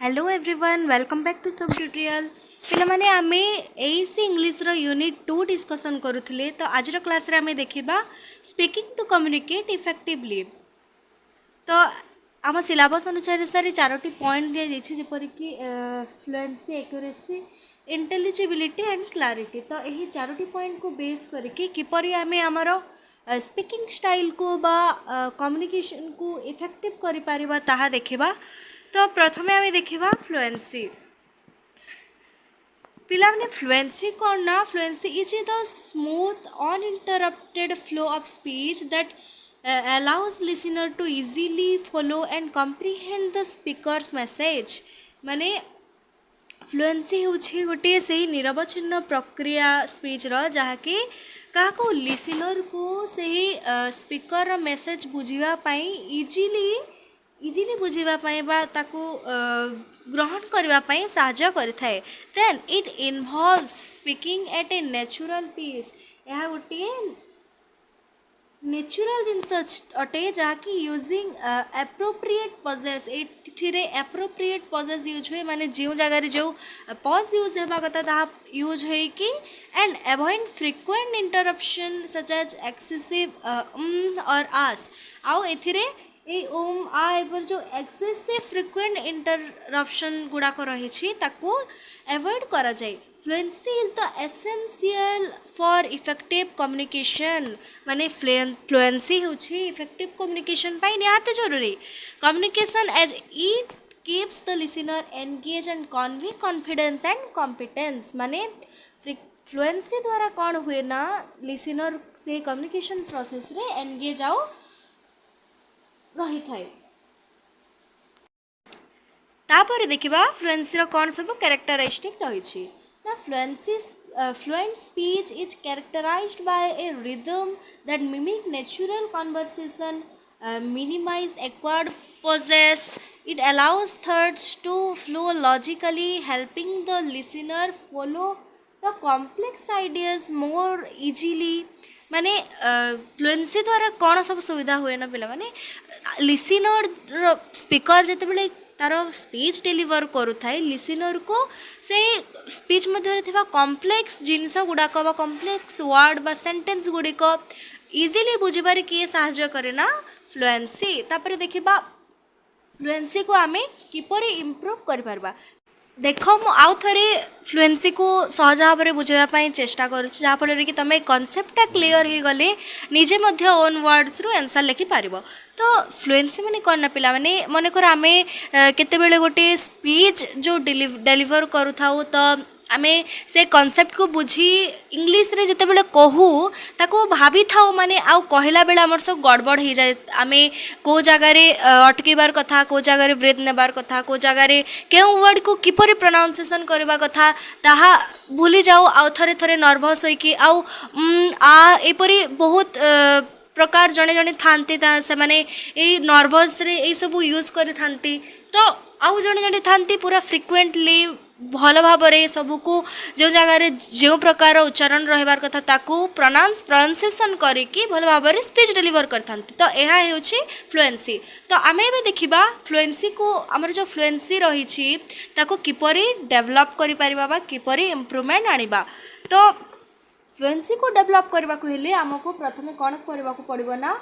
Hello everyone welcome back to sum tutorial पिला माने आमे एसी इंग्लिश रो यूनिट 2 डिस्कशन करूथिले तो आज रो क्लास रे आमे देखिबा स्पीकिंग टू कम्युनिकेट इफेक्टिवली। तो आम सिलेबस अनुसार सारी चारोटी पॉइंट दिया जाइए जेपरि कि फ्लुएंसी एक्यूरेसी इंटेलिजिबिलिटी एंड क्लारिटी। तो यही चारोटी पॉइंट को बेस करके किपरि आमे हमर स्पीकिंग स्टाइल को बा कम्युनिकेशन को इफेक्टिव करि परिबा ताहा देखिबा। तो प्रथमे आमे देखिबा फ्लुएंसी। पिला माने फ्लुएंसी कौन ना fluency is the smooth uninterrupted flow of speech that allows listener to easily follow and comprehend the speaker's message। माने फ्लुएंसी होछि गोटे सही निरवच्छिन्न प्रक्रिया स्पीच रो जहाँकि काको लिसनर को सही स्पीकर मेसेज बुझिबा पई इजीली बुझिबा पई बा ताको ग्रहण करबा पई सहायता करिथाय। Then it involves speaking at a natural pace. यह गोटे नेचुरल जिनस अटे जहाँकि यूजिंग एप्रोप्रिएट पजेस एठिरे एप्रोप्रिएट पजेस यूज हुए माने जो जगह जो पज यूज होगा कथा ता यूज हो कि and avoid frequent interruption such as excessive और आस आउ एथिरे ए आ एपर जो एक्सेसिव फ्रिक्वेंट इंटरप्शन गुड़ाक रही ताको अवॉइड करा जाए। Fluency is the essential for effective communication. माने फ्लुएंसी होछि इफेक्टिव कम्युनिकेशन पाई निहाते जरूरी। Communication as it keeps the listener engage and convey confidence and competence. माने फ्लुएंसी द्वारा कौन हुए ना लिसनर से कम्युनिकेशन प्रोसेस रे एंगेज आओ रही थाए। तापर देखिबा फ्लुएंसी रो कौन सब कैरेक्टरिस्टिक रही ना। Fluent speech is characterized by a rhythm that mimic natural conversation, minimize awkward pauses. It allows thoughts to flow logically, helping the listener follow the complex ideas more easily। माने fluency द्वारा कौन सब सुविधा हुए ना पिला माने लिसनर स्पीकर जिते बेले तार स्पीच डेलीवर करुथाए लिसनर को से स्पीच मध्य थिबा कॉम्प्लेक्स जिनस गुड़ाक बा कॉम्प्लेक्स वर्ड बा सेंटेंस गुड़िक इजीली बुझिबार किए सहायता करे ना फ्लुएंसी। तापर देखिबा फ्लुएंसी को आमे किपरि इम्प्रूव करि परबा। देख मु आउ थरे फ्लुएंसी को सहज भाव में बुझाई चेष्टा करुँच जहाँफल कि तुम कनसेप्टा क्लीयर हो गले निजे मध्य ओन वर्ड्स रु आंसर लिखि पार। तो फ्लुएंसी माने कौन ना पिला माने मनकर आम केतेबेले गोटे स्पीच जो डेलीवर करू थाउ तो आमे से कॉन्सेप्ट को बुझी इंग्लिश रे जिते बेले कहू ताको भाभी थाउ माने आउ कहला बेला हमर सब गड़बड़ हो जाए। आमे को जगह रे अटकेबार कथा को जगह रे ब्रेथ नेबार कथा को जगह रे केउ वर्ड को किपरि प्रोनाउंसिएशन करबा कथा ताहा भूली जाऊ आउ थरे थरे नर्वस होई कि आउ आ एपरि बहुत प्रकार जड़े जड़े थांती से माने ए नर्वस रे ए सब यूज करि थांती। तो आउ जड़े जड़े थांती पूरा फ्रिक्वेंटली भल भाव में सबको जो जगह जो प्रकार उच्चारण रहिबार कथा ताकू प्रोनाउंसिएशन करिकी भल भाव में स्पीच डेलीवर करथांती। तो यह होछि फ्लुएंसी। तो आमे भी देखिबा फ्लुएंसी को हमर जो फ्लुएंसी रही ताको किपरि डेवलप करि परिबा बा किपरि इम्प्रूवमेंट आनिबा। तो फ्लुएंसी को डेवलप करबा को हेले हमको प्रथमे कोन करबा को पड़िबो ना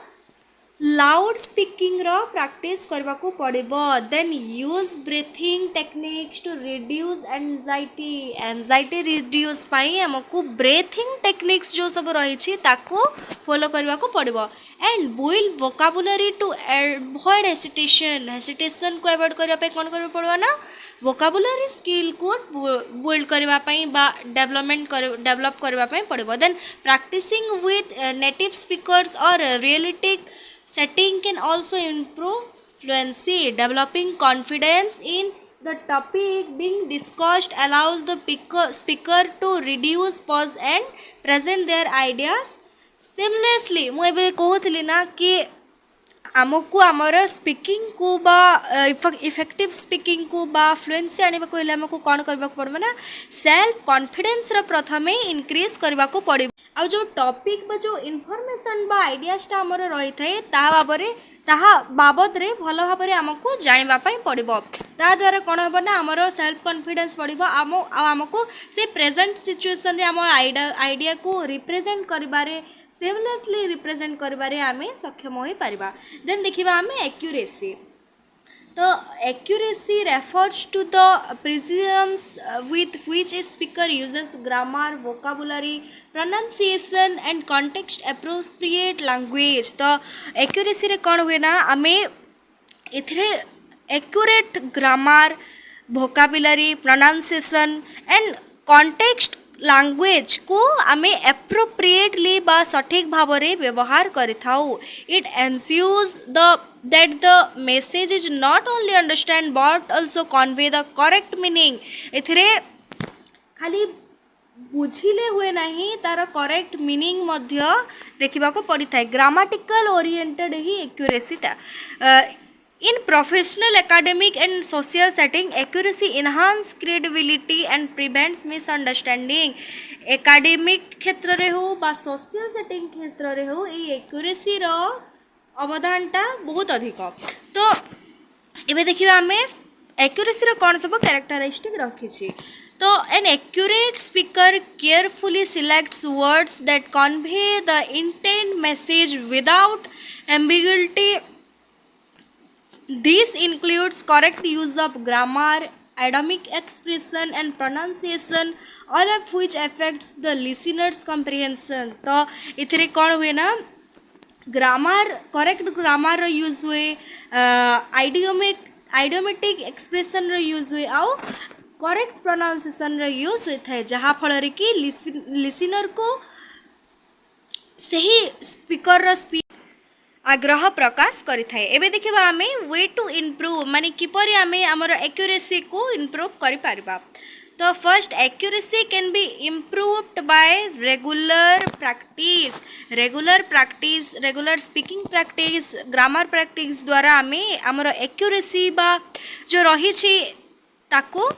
लाउड स्पीकिंग रो प्रैक्टिस करबा को पड़िबो। Then use breathing techniques to reduce anxiety reduce पाई हमको ब्रीथिंग टेक्निक्स जो सब रही छी ताको फॉलो करबा को पड़िबो। And build vocabulary to avoid hesitation को अवॉइड करबा पे कोन करबा पड़िबो ना वोकाबुलरी स्किल को बिल्ड करबा पई बा डेवलप करबा पई पड़िबो। Then practising with native speakers और realistic setting can also improve fluency। Developing confidence in the topic being discussed allows the speaker to reduce pause and present their ideas seamlessly। मु एबे कहूली ना कि आमको आमर स्पीकिंग को बा इफेक्टिव स्पीकिंग को बा फ्लुएंसी आने को हेले हमको कौन करबा को पड़बो ना सेल्फ कॉन्फिडेंस रा प्रथमे इंक्रीज करबा को पड़िबो। आ जो टॉपिक बा जो इनफॉरमेशन बा आइडियासटा हमर रही थाए ताहा बाबद रे भल भाव में आमको जानिबा पई पड़िबो। ता द्वारा कौन हम ना आमर सेल्फ कॉन्फिडेंस बढ़ो आमको से प्रेजेंट सिचुएशन रे आम आइडिया को रिप्रेजेंट करिबारे सेमलेसली रिप्रेजेंट करिबारे आमे सक्षम होई परिबा। देन देखिबा आमे एक्यूरेसी। तो accuracy refers to the precision with which a speaker uses grammar, vocabulary, pronunciation and context appropriate language। तो accuracy रे कौन हुए ना आमे इथरे accurate grammar, vocabulary, pronunciation and context language को आमे appropriately बा सठिक भाव रे व्यवहार करिथाउ। It ensures that the message is not only understand but also convey the correct meaning। एथिरे खाली बुझिले हुए नहीं तार करेक्ट मीनिंग मध्य देखा पड़ी था। ग्रामाटिकल ओरिएंटेड ही एक्यूरेसी टा। In professional, academic and social setting, accuracy enhance credibility and prevents misunderstanding। Academic क्षेत्र रे हो बा सोशल सेटिंग क्षेत्र रे हो ये एक्यूरेसी रो अवदानटा बहुत अधिक। तो एबे देखिबा हमें एक्यूरेसी रो कौन सब कैरेक्टरिस्टिक रखी। तो an accurate speaker carefully selects words that convey the intent message without ambiguity. This includes correct use of grammar, idiomatic expression and pronunciation, all of which affects the listener's comprehension। तो इथरे कौन हुए ना grammar correct grammar use हुए, idiomatic expression use हुए आउ correct pronunciation use होता है जहाँ फल कि लिसनर को सही स्पीकर स्पीच आग्रह प्रकाश करिथाए। एबे देखिबा आमे वे टू इम्प्रूव माने किपरि आमे हमर एक्यूरेसी को इम्प्रूव करि पारिबा। तो first accuracy can be improved bye regular practice regular speaking practice grammar practice द्वारा आमे हमर एक्यूरेसी बा जो रही छी ताको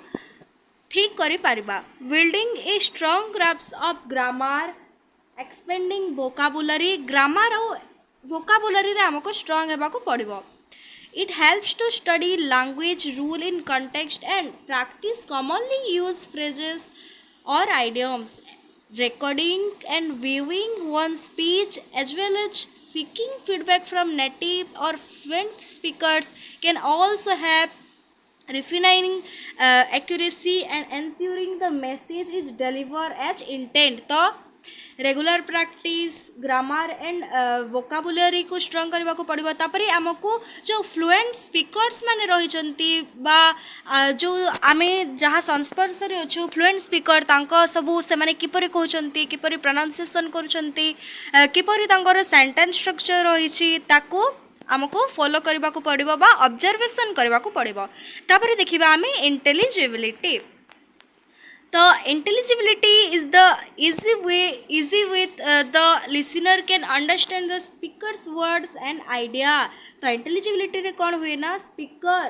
ठीक करि Paribas. Building a strong grasp of grammar, expanding vocabulary grammar और वोकाबुलरी रे हमको स्ट्रांग हेबा को पड़िबो। It helps to study language rule in context and practice commonly used phrases or idioms। Recording and viewing one's speech as well as seeking feedback from native or fluent speakers can also help refining accuracy and ensuring the message is delivered as intent। तो regular practice grammar and vocabulary को strong करने को पड़ो। तापर आमको जो fluent speakers माने रही जो आमे जहाँ संस्पर्श रे अच्छु फ्लुएंट स्पीकर तांको सबू से माने किपरि कहउचंती किपरि प्रोनाउंसिएशन करूचंती किपरि तांकर सेंटेंस स्ट्रक्चर रही ताको आमको फॉलो करने को पड़ो बा ऑब्जर्वेशन करने को पड़ो। तापर देखिबा आमे इंटेलिजिबिलिटी। तो intelligibility is the easy with the listener can understand the speaker's words and idea। तो इंटेलिजिबिलिटी रे कौन हुए ना स्पीकर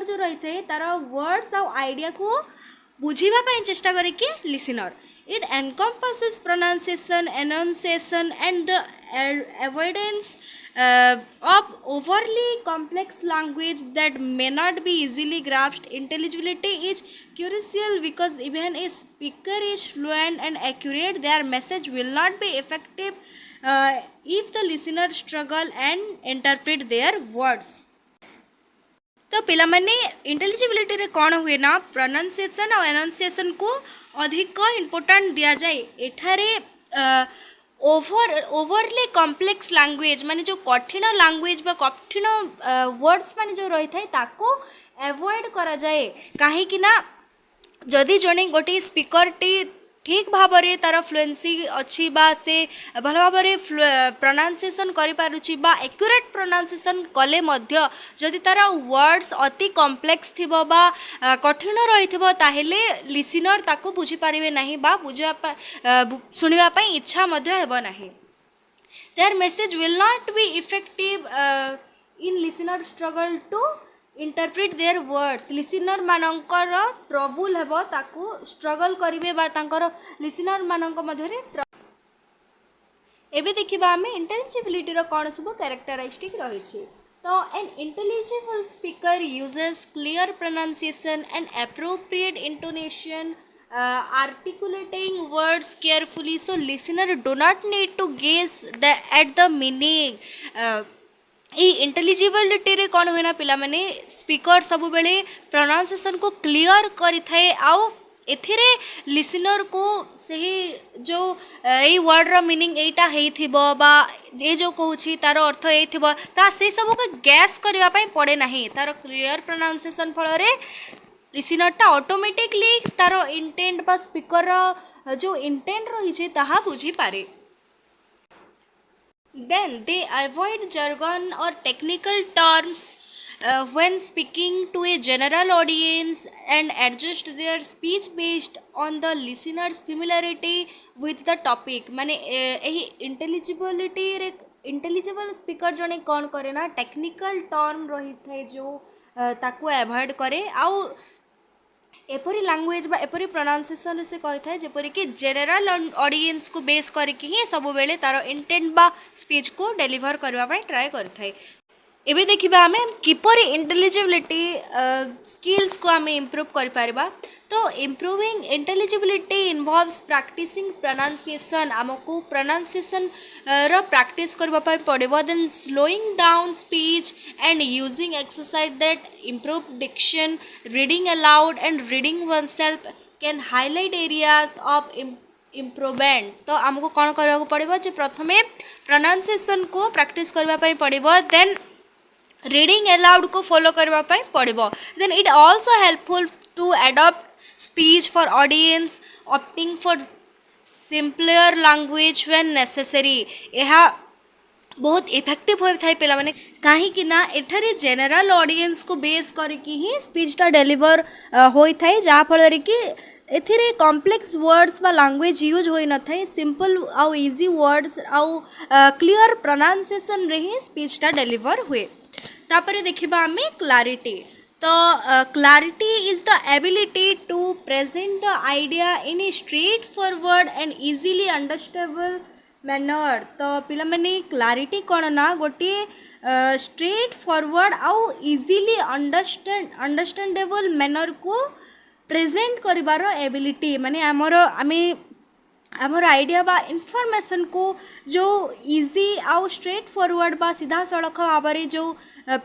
जो रही थे तार वर्ड्स और आइडिया को बुझीबा पाई चेष्टा करे कि listener. It encompasses pronunciation, enunciation and the avoidance of overly complex language that may not be easily grasped। Intelligibility is crucial because even a speaker is fluent and accurate, their message will not be effective if the listener struggle and interpret their words। तो पिला माने इंटेलिजिबिलिटी रे कौन हुए ना pronunciation और एनाउंसिएशन को अधिक इम्पोर्टेंट दिया जाए। एठारे ओवरली कॉम्प्लेक्स लैंग्वेज माने जो कठिन लैंग्वेज बा कठिन वर्ड्स माने जो रही थाए ताको एवॉइड करा जाए। काहे कि ना जदि जणे गोटे स्पीकर टी ठीक भाव में तार फ्लुएंसी अच्छी बा से भल भाव में प्रोनाउंसिएशन करि पारुची बा एक्यूरेट प्रोनाउंसिएशन कले मध्य जदि तार वर्ड्स अति कॉम्प्लेक्स थिबो बा कठिन रहिथिबो ताहेले लिसनर ताको बुझी पारिबे नाही बा बुझा सुनिबा पई इच्छा मध्य हेबो नाही। Their message will not be effective in listener struggle to interpret their words. Listener मानकर ट्रबुल हेबो ताको स्ट्रगल करिवे बा तांकर लिसनर मानक मध्यरे। एबे देखिबा हमें इंटेलिजिबिलिटी रो कोन सब कैरेक्टरिस्टिक रही छी। तो an intelligible speaker uses clear pronunciation and appropriate intonation, articulating words carefully, so listener do not need to guess at the meaning. ଏଇ ଇଣ୍ଟେଲିଜିବିଲିଟିରେ କ'ଣ ହୁଏ ନା ପିଲାମାନେ ସ୍ପିକର ସବୁବେଳେ ପ୍ରନାଉନ୍ସିଏସନ୍ को କ୍ଲିଅର୍ କରିଥାଏ ଆଉ ଏଥିରେ ଲିସନରକୁ ସେହି ଯେଉଁ ଏଇ ୱାର୍ଡ଼ର ମିନିଂ ଏଇଟା ହେଇଥିବ ବା ଏ ଯେଉଁ କହୁଛି ତା'ର ଅର୍ଥ ହେଇଥିବ ସେଇ ସବୁକୁ ଗ୍ୟାସ୍ କରିବା ପାଇଁ ପଡ଼େ ନାହିଁ ତା'ର କ୍ଲିଅର୍ ପ୍ରନାଉନ୍ସିଏସନ୍ ଫଳରେ ଲିସନରଟା ଅଟୋମେଟିକଲି ତା'ର ଇଣ୍ଟେଣ୍ଟ ବା ସ୍ପିକରର ଯେଉଁ ଇଣ୍ଟେଣ୍ଟ ରହିଛି ତାହା ବୁଝିପାରେ. Then they avoid jargon or technical terms when speaking to a general audience and adjust their speech based on the listener's familiarity with the topic. माने यही इंटेलिजिबल स्पीकर जने कौन करे ना टेक्निकल टर्म रही थे जो ताको एवॉइड करे आउ एपरी लैंग्वेज बा एपरी प्रोनाउंसिएशन से कही था जेपरी कि जनरल ऑडियंस को बेस करके ही सब बेले तार इंटेंट बा स्पीच को डेलीवर करने ट्राए करथाय. एबे देखिबा आमे किपरि इंटेलिजिबिलिटी स्किल्स को आमे इम्प्रूव करि पारिबा. तो improving intelligibility involves practising pronunciation. आमको प्रोनाउंसिएशन रो प्रैक्टिस करबा पय पड़िबो. Then slowing down speech and using exercise that improve diction. Reading aloud and reading oneself can highlight areas of improvement. तो आमको कौन करबा पड़िबो जे प्रथमे प्रोनाउंसिएशन को प्रैक्टिस करबा पय पड़िबो. देन रीडिंग अलाउड को फॉलो करबा पय पड़िबो. Then it also helpful to adopt speech for audience opting for simpler language when necessary. यह बहुत इफेक्टिव होता है पिला माने कहीं ना एठारे जनरल ऑडियंस को बेस करके ही स्पीचटा डेलीवर होता है जहाँ फल कि एथिरे कॉम्प्लेक्स वर्ड्स बा लैंग्वेज यूज होई न थाए. सिंपल आउ इजी वर्ड्स आउ क्लियर प्रोनाउंसिएशन रे ही स्पीचटा डेलीवर हुए. तापरे देखिबा आमे क्लैरिटी. तो clarity is the ability to present the idea in a straightforward and easily understandable manner. तो पिला माने क्लैरिटी कौन ना गोटे स्ट्रेट फॉरवर्ड आउ इजीली अंडरस्टैंडेबल मैनर को प्रेजेंट करिबार एबिलिटी. माने आमर आइडिया बा इनफॉरमेशन को जो इजी आउ स्ट्रेट फॉरवर्ड बा सीधा सड़क भाव में जो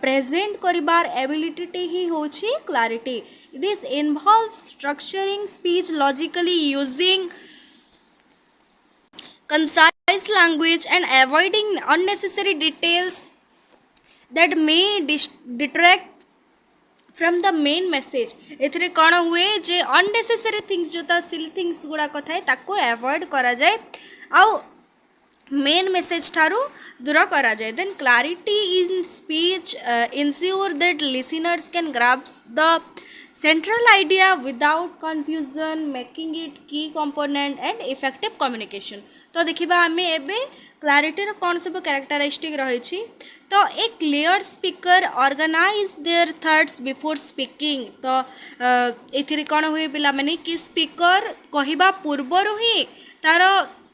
प्रेजेंट करिबार एबिलिटी ही होची clarity. This involves structuring speech logically using concise language and avoiding unnecessary details that may detract from the main message. एथिरे कौन हुए जे unnecessary things जो ता silly things गुड़ा कथा है ताको avoid करा जाए आउ main message ठारू दूर करा जाए. Then clarity in speech ensure that listeners can grasp the central idea without confusion, making it key component and effective communication. तो देखिबा हमें एबे क्लैरिटी रो कौन सब कैरेक्टरिस्टिक रही. तो a clear speaker organise their thoughts before speaking. तो एथिरे कौन हुए पिला माने कि स्पीकर कहिबा पूर्वरु ही तार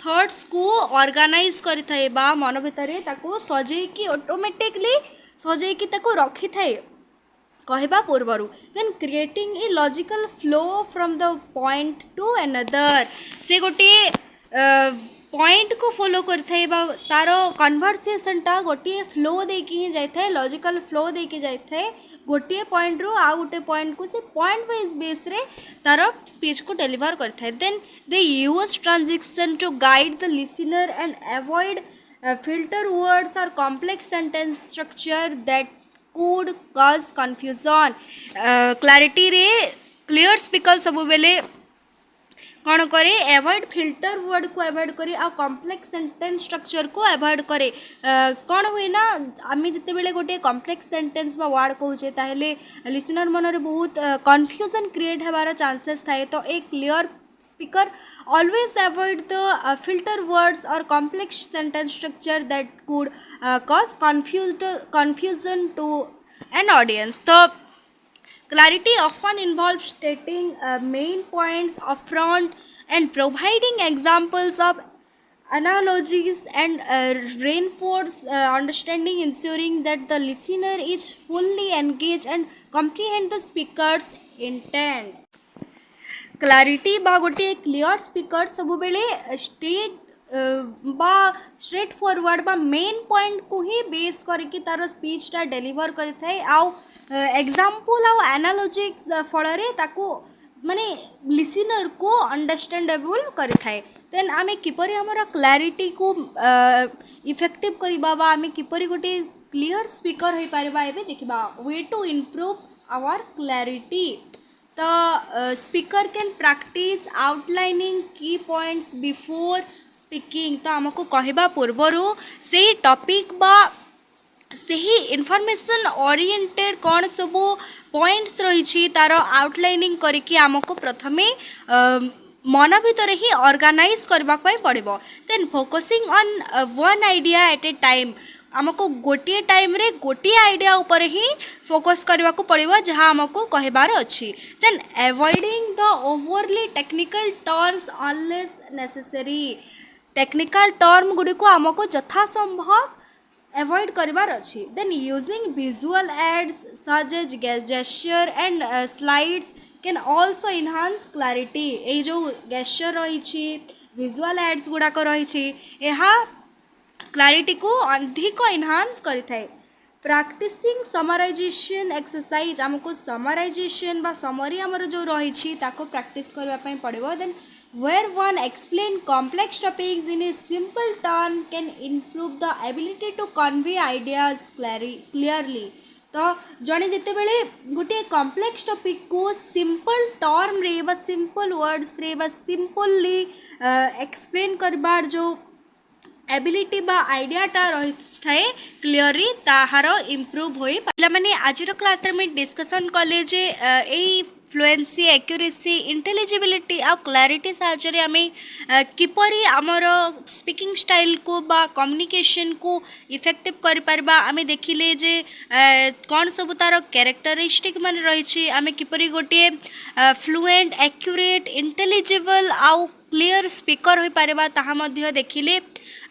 थॉट्स को ऑर्गेनाइज करि थाए बा मन भितरे ताको सजै कि ऑटोमेटिकली सजै कि ताको रखि थाए कहवा पूर्वर. Then creating a logical flow from the point to another. से गोटे पॉइंट को फॉलो करथाय बा तार कन्वर्सेशनटा गोटे फ्लो देकी ही जाए लॉजिकल फ्लो देकी जाए गोटे पॉइंट रू आ गोटे पॉइंट को से पॉइंट वाइज बेस रे तार स्पीच को डिलीवर करथाय. Then they use transition to guide the listener and avoid filter words और complex sentence structure that could cause confusion. Clarity रे क्लियर स्पीकर सब बेले कौन करे एवॉइड फिल्टर वर्ड को एवॉइड करे आ कॉम्प्लेक्स सेंटेंस स्ट्रक्चर को एवॉइड करे. कौन हुए ना आम जिते बेले गोटे कॉम्प्लेक्स सेंटेंस बा वर्ड कहूचे ताहेले लिसनर मन में बहुत कन्फ्यूजन क्रिएट होबार चांसेस थाए. तो एक clear speaker always avoid the filter words or complex sentence structure that could cause confusion to an audience. So clarity often involves stating main points upfront and providing examples of analogies and reinforce understanding, ensuring that the listener is fully engaged and comprehend the speaker's intent. Clarity बा गोटे clear speaker सब बेले state बा straight forward बा main point को ही base करके तार स्पीचटा deliver करिथाय आउ एग्जांपल आउ एनालॉजिक्स फଳରେ ताको माने लिसनर को अंडरस्टैंडेबल करिथाय देन आमे किपरि हमर क्लारिटी को इफेक्टिव करबा बा आमे किपरि गोटे क्लियर स्पीकर होई पारबा एबे देखबा way to improve our clarity. The speaker can practice outlining key points before speaking. तो आमको कहबा पूर्वरु से टॉपिक बा सही इनफॉरमेशन ओरिएंटेड कौन सब पॉइंट्स रही तार आउटलाइनिंग करके आमको प्रथमे मन भीतर ही ऑर्गेनाइज करबा पड़ो. Then focusing on one idea at a time आमको गोटे टाइम रे गोटे आइडिया ऊपर ही फोकस करने को पड़ो जहाँ आमको कहबार अच्छी. Then avoiding the overly technical terms unless necessary. Technical term गुड़ी को आमको यथासंभव एवॉइड करबार अच्छी. Then using visual aids such as gesture and slides can also enhance clarity. ये जो गेस्चर रही विजुअल एड्स गुड़ाक रही क्लैरिटी को अधिक इनहांस करिथाय. प्रैक्टिसिंग समराइजेशन एक्सरसाइज आमको समराइजेशन बा समरी आमर जो रही ताको प्रैक्टिस करबा पड़ो. Then where one explain complex topics in a simple term can improve the ability to convey ideas clearly. तो जड़े जिते बेले गोटे कॉम्प्लेक्स टॉपिक को सिंपल टर्म रे बा सिंपल वर्ड्स रे बा सिंपली एक्सप्लेन करबार जो एबिलिटी बा आइडियाटा रही थाए क्लियरली ताहार इम्प्रूव हो पाला. माने आज क्लास में डिस्कसन कले जे एई फ्लुएंसी एक्यूरेसी इंटेलिजिबिलिटी आ क्लैरिटी साहाय्य आम किपरि आमर स्पीकिंग स्टाइल को बा कम्युनिकेशन को इफेक्टिव कर परबा आमे देखिले जे कौन सब तार कैरेक्टरिस्टिक मान रही आमे किपरि गोटे फ्लुएंट एक्यूरेट इंटेलिजिबल आउ क्लियर स्पीकर हो पारबा ताहा मध्य देखिले.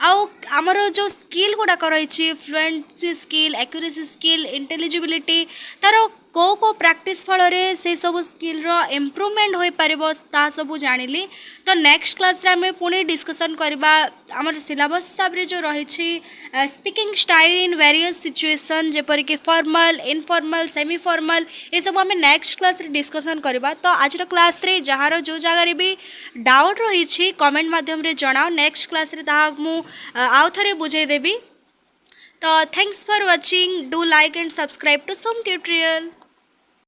आउ आमर जो स्किल गुड़ाक रही फ्लुएंसी स्किल एक्यूरेसी स्किल इंटेलिजिबिलिटी तार को प्रैक्टिस फल से सब स्किल रो इम्प्रूवमेंट हो पारिबो ता सब जानिली. तो नेक्स्ट क्लास रे आमे पुणी डिस्कसन करबा आमर सिलेबस हिसाब रे जो रही speaking style in various situation जेपर कि फॉर्मल इनफॉर्मल सेमी फॉर्मल ये सब आमे नेक्स्ट क्लास रे डिस्कसन करबा. तो आज क्लास रे जहार जो जगह भी डाउट रही कमेंट माध्यम रे जणाओ नेक्स्ट क्लास रे ता मु आउ थरे बुझाई देबी. तो thanks for watching. Do like and subscribe to sum tutorial.